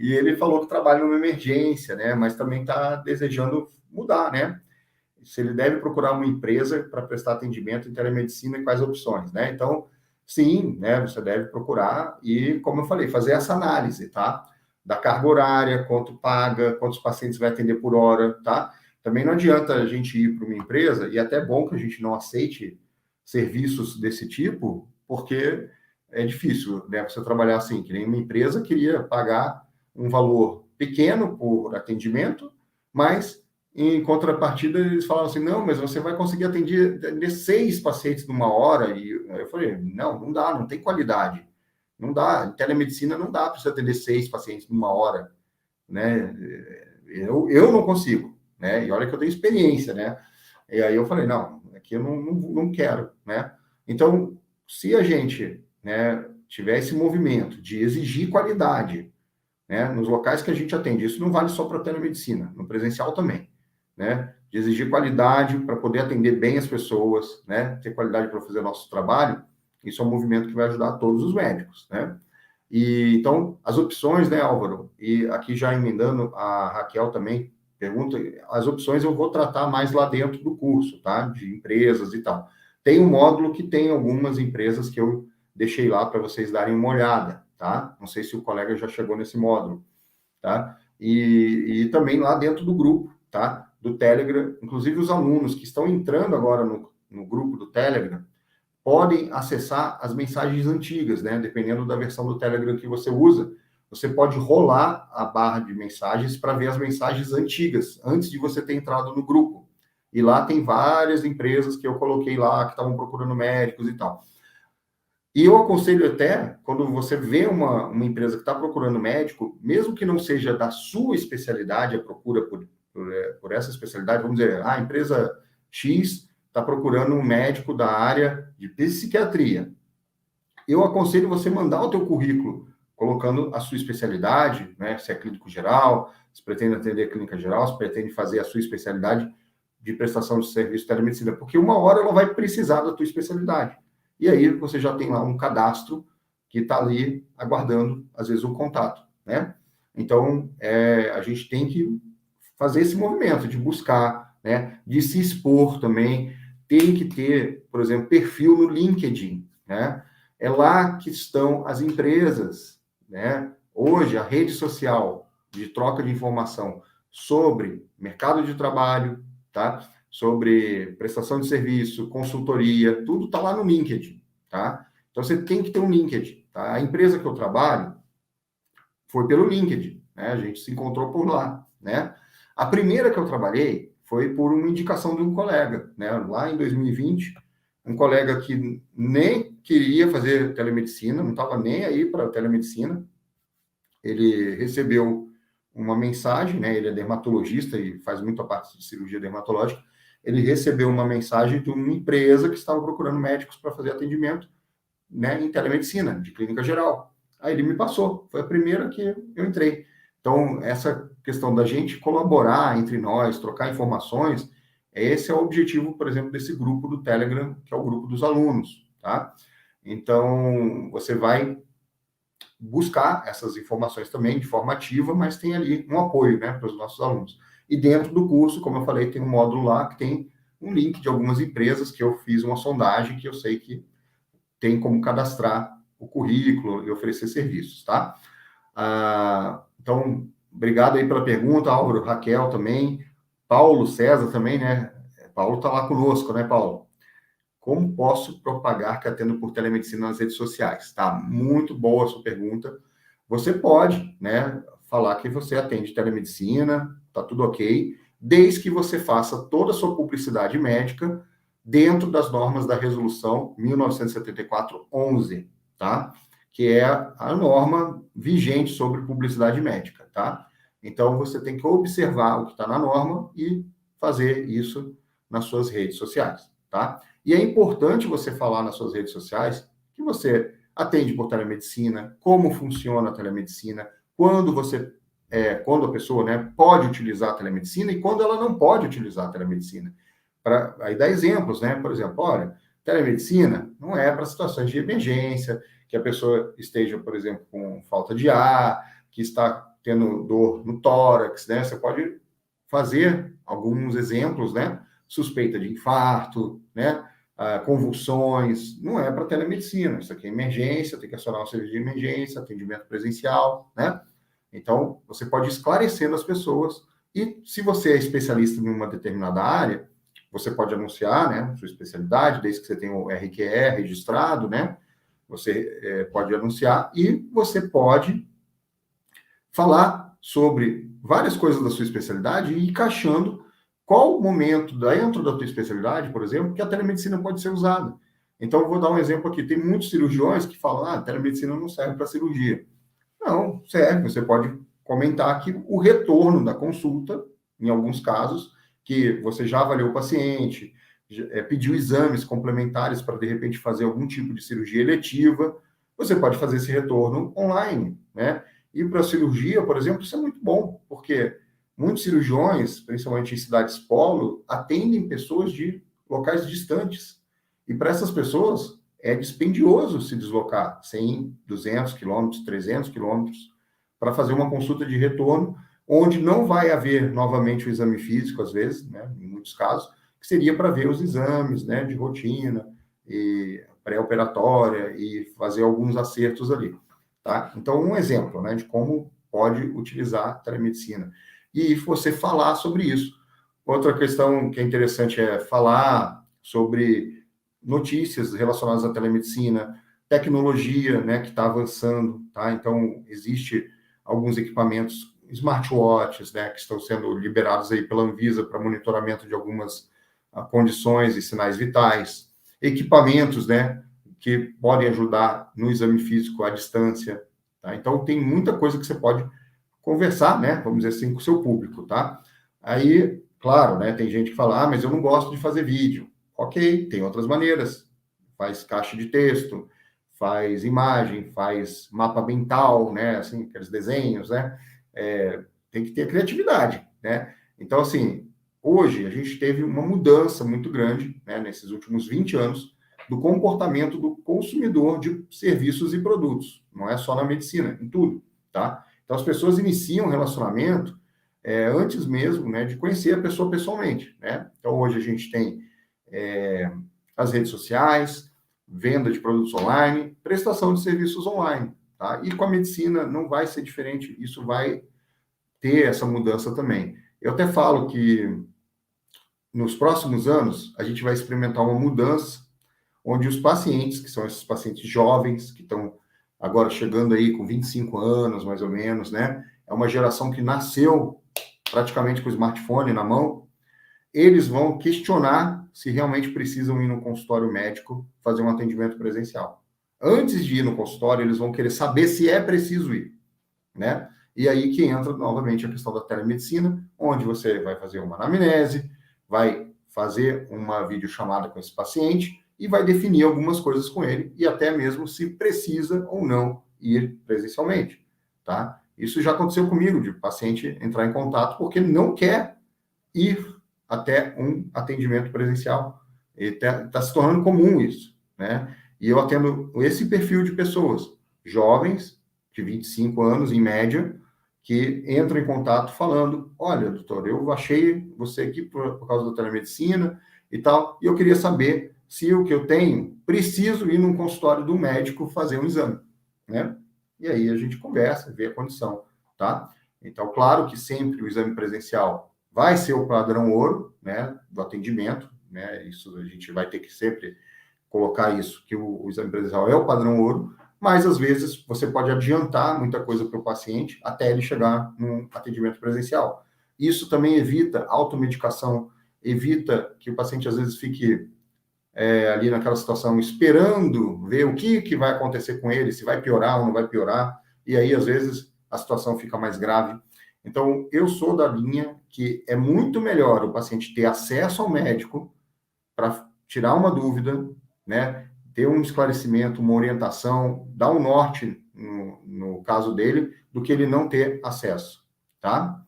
E ele falou que trabalha numa emergência, né? Mas também está desejando mudar, né? Se ele deve procurar uma empresa para prestar atendimento em telemedicina e quais opções, né? Então, sim, né? Você deve procurar e, como eu falei, fazer essa análise, tá? Da carga horária, quanto paga, quantos pacientes vai atender por hora, tá? Também não adianta a gente ir para uma empresa, e é até bom que a gente não aceite serviços desse tipo, porque é difícil, né? Você trabalhar assim, que nem uma empresa queria pagar um valor pequeno por atendimento, mas em contrapartida eles falaram assim, não, mas você vai conseguir atender 6 pacientes numa hora. E eu falei, não, não dá, não tem qualidade. Não dá, em telemedicina não dá para você atender 6 pacientes numa hora, né? Eu não consigo, né? E olha que eu tenho experiência, né? E aí eu falei, não, aqui eu não quero, né? Então, se a gente, né, tiver esse movimento de exigir qualidade, né, nos locais que a gente atende, isso não vale só para a telemedicina, no presencial também, né? De exigir qualidade para poder atender bem as pessoas, né? Ter qualidade para fazer nosso trabalho, isso é um movimento que vai ajudar todos os médicos, né? E então, as opções, né, Álvaro? E aqui já emendando, a Raquel também pergunta, as opções eu vou tratar mais lá dentro do curso, tá? De empresas e tal. Tem um módulo que tem algumas empresas que eu deixei lá para vocês darem uma olhada, tá? Não sei se o colega já chegou nesse módulo, tá? E também lá dentro do grupo, tá? Do Telegram, inclusive os alunos que estão entrando agora no grupo do Telegram, podem acessar as mensagens antigas, né? Dependendo da versão do Telegram que você usa, você pode rolar a barra de mensagens para ver as mensagens antigas, antes de você ter entrado no grupo. E lá tem várias empresas que eu coloquei lá, que estavam procurando médicos e tal. E eu aconselho até, quando você vê uma empresa que está procurando médico, mesmo que não seja da sua especialidade, a procura por essa especialidade, vamos dizer, a empresa X está procurando um médico da área de psiquiatria. Eu aconselho você mandar o teu currículo, colocando a sua especialidade, né? Se é clínico geral, se pretende atender a clínica geral, se pretende fazer a sua especialidade de prestação de serviço de telemedicina, porque uma hora ela vai precisar da tua especialidade. E aí você já tem lá um cadastro que está ali aguardando, às vezes, um contato, né? Então, a gente tem que fazer esse movimento de buscar, né? De se expor também. Tem que ter, por exemplo, perfil no LinkedIn, né? É lá que estão as empresas, né? Hoje, a rede social de troca de informação sobre mercado de trabalho, tá? Sobre prestação de serviço, consultoria, tudo está lá no LinkedIn, tá? Então, você tem que ter um LinkedIn, tá? A empresa que eu trabalho foi pelo LinkedIn, né? A gente se encontrou por lá, né? A primeira que eu trabalhei foi por uma indicação de um colega, né? Lá em 2020, um colega que nem queria fazer telemedicina, não estava nem aí para telemedicina, ele recebeu uma mensagem, né? Ele é dermatologista e faz muita parte de cirurgia dermatológica. Ele recebeu uma mensagem de uma empresa que estava procurando médicos para fazer atendimento, né, em telemedicina, de clínica geral. Aí ele me passou, foi a primeira que eu entrei. Então, essa questão da gente colaborar entre nós, trocar informações, esse é o objetivo, por exemplo, desse grupo do Telegram, que é o grupo dos alunos, tá? Então, você vai buscar essas informações também de forma ativa, mas tem ali um apoio, né, para os nossos alunos. E dentro do curso, como eu falei, tem um módulo lá que tem um link de algumas empresas que eu fiz uma sondagem que eu sei que tem como cadastrar o currículo e oferecer serviços, tá? Então, obrigado aí pela pergunta, Álvaro, Raquel também, Paulo César também, né? Paulo está lá conosco, né, Paulo? Como posso propagar que atendo por telemedicina nas redes sociais? Tá, muito boa a sua pergunta. Você pode, né, falar que você atende telemedicina, tá tudo ok, desde que você faça toda a sua publicidade médica dentro das normas da resolução 1974/11, tá? Que é a norma vigente sobre publicidade médica, tá? Então, você tem que observar o que está na norma e fazer isso nas suas redes sociais, tá? E é importante você falar nas suas redes sociais que você atende por telemedicina, como funciona a telemedicina, quando a pessoa, né, pode utilizar a telemedicina e quando ela não pode utilizar a telemedicina. Aí dá exemplos, né? Por exemplo, olha, telemedicina não é para situações de emergência, que a pessoa esteja, por exemplo, com falta de ar, que está tendo dor no tórax, né? Você pode fazer alguns exemplos, né? Suspeita de infarto, né? Convulsões, não é para telemedicina, isso aqui é emergência, tem que acionar o serviço de emergência, atendimento presencial, né? Então, você pode ir esclarecendo as pessoas e se você é especialista em uma determinada área, você pode anunciar, né, sua especialidade, desde que você tenha o RQE registrado, né? Você pode anunciar e você pode falar sobre várias coisas da sua especialidade e ir encaixando qual o momento dentro da tua especialidade, por exemplo, que a telemedicina pode ser usada. Então, eu vou dar um exemplo aqui. Tem muitos cirurgiões que falam, a telemedicina não serve para cirurgia. Não, serve. Você pode comentar que o retorno da consulta, em alguns casos, que você já avaliou o paciente, pediu exames complementares para, de repente, fazer algum tipo de cirurgia eletiva, você pode fazer esse retorno online, né? E para a cirurgia, por exemplo, isso é muito bom, porque muitos cirurgiões, principalmente em cidades polo, atendem pessoas de locais distantes. E para essas pessoas, é dispendioso se deslocar 100, 200 quilômetros, 300 quilômetros para fazer uma consulta de retorno, onde não vai haver novamente o exame físico, às vezes, né, em muitos casos, que seria para ver os exames, né, de rotina e pré-operatória e fazer alguns acertos ali, tá? Então, um exemplo, né, de como pode utilizar a telemedicina. E você falar sobre isso. Outra questão que é interessante é falar sobre notícias relacionadas à telemedicina, tecnologia, né, que está avançando, tá? Então, existe alguns equipamentos, smartwatches, né, que estão sendo liberados aí pela Anvisa para monitoramento de algumas condições e sinais vitais, equipamentos, né, que podem ajudar no exame físico à distância, tá? Então, tem muita coisa que você pode conversar, né, vamos dizer assim, com o seu público, tá? Aí, claro, né, tem gente que fala, mas eu não gosto de fazer vídeo. Ok, tem outras maneiras. Faz caixa de texto, faz imagem, faz mapa mental, né? Assim, aqueles desenhos, né? Tem que ter criatividade, né? Então, assim, hoje a gente teve uma mudança muito grande, né, nesses últimos 20 anos, do comportamento do consumidor de serviços e produtos. Não é só na medicina, em tudo, tá? Então, as pessoas iniciam um relacionamento antes mesmo, né, de conhecer a pessoa pessoalmente, né? Então, hoje a gente tem as redes sociais, venda de produtos online, prestação de serviços online, tá? E com a medicina não vai ser diferente, isso vai ter essa mudança também. Eu até falo que nos próximos anos a gente vai experimentar uma mudança onde os pacientes, que são esses pacientes jovens, que estão agora chegando aí com 25 anos, mais ou menos, né? É uma geração que nasceu praticamente com o smartphone na mão, eles vão questionar se realmente precisam ir no consultório médico fazer um atendimento presencial. Antes de ir no consultório, eles vão querer saber se é preciso ir, né? E aí que entra novamente a questão da telemedicina, onde você vai fazer uma anamnese, vai fazer uma videochamada com esse paciente e vai definir algumas coisas com ele e até mesmo se precisa ou não ir presencialmente, tá? Isso já aconteceu comigo, de paciente entrar em contato porque não quer ir até um atendimento presencial. Está se tornando comum isso, né? E eu atendo esse perfil de pessoas, jovens, de 25 anos, em média, que entram em contato falando, olha, doutor, eu achei você aqui por causa da telemedicina e tal, e eu queria saber se o que eu tenho, preciso ir num consultório do médico fazer um exame, né? E aí a gente conversa, vê a condição, tá? Então, claro que sempre o exame presencial vai ser o padrão ouro, né, do atendimento, né? Isso a gente vai ter que sempre colocar isso, que o exame presencial é o padrão ouro, mas às vezes você pode adiantar muita coisa para o paciente até ele chegar num atendimento presencial. Isso também evita automedicação, evita que o paciente às vezes fique ali naquela situação esperando ver o que vai acontecer com ele, se vai piorar ou não vai piorar, e aí às vezes a situação fica mais grave. Então, eu sou da linha que é muito melhor o paciente ter acesso ao médico para tirar uma dúvida, né? Ter um esclarecimento, uma orientação, dar um norte no caso dele, do que ele não ter acesso, tá?